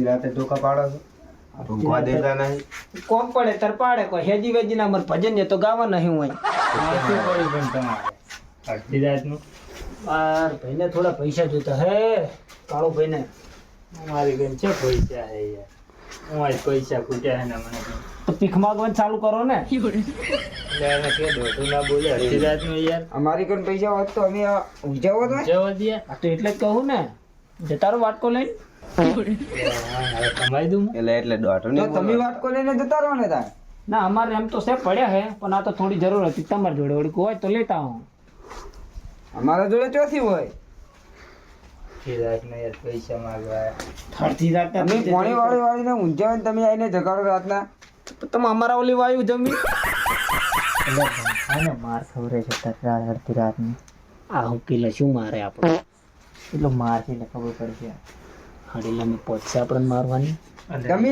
રાતે ધોકા પાડો છો ઊંઘવા દેતા નહીં કોમ પડે તર પાડે કોઈ હેજી વેજી ના મર ભજન ને તો ગાવા નહીં હોય પણ તમારે અડધી રાતનું બાર ભાઈને થોડા પૈસા જોતા હે કાળો ભાઈને મારી બેન છે પૈસા હે યાર હું આજ પૈસા ખૂટ્યા હે ને મને તો ભીખ માંગવાનું ચાલુ કરો ને એટલે એને કે દોઢું ના બોલે અડધી રાતનું યાર અમારી કોણ પૈસા હોત તો અમે ઉજાવો તો જવા દે આ તો એટલે જ કહું ને જતારો વાટકો લઈને હવે કમાઈ દઉં એટલે દોઢો તો તમે વાટકો લઈને જતા રહો ને તાર ના અમારે એમ તો છે પડ્યા હે પણ આ તો થોડી જરૂર હતી તમારી જોડે વળી હોય તો લેતા આવું અમારા જોડે ચોથી હોય અડધી રાતના યાર પૈસા માંગવા અડધી રાત અમે પોણી વાળીને ઊંઝાવે ને તમે આવીને જગાડો રાતના તમે અમારા ઓલી વાયુ જમી માર ખવરે છે અડધી રાતની આ હું કિલો શું મારે આપણે એટલો માર છે એટલે ખબર પડશે હાડીલાની પોચશે આપણે મારવાની તમે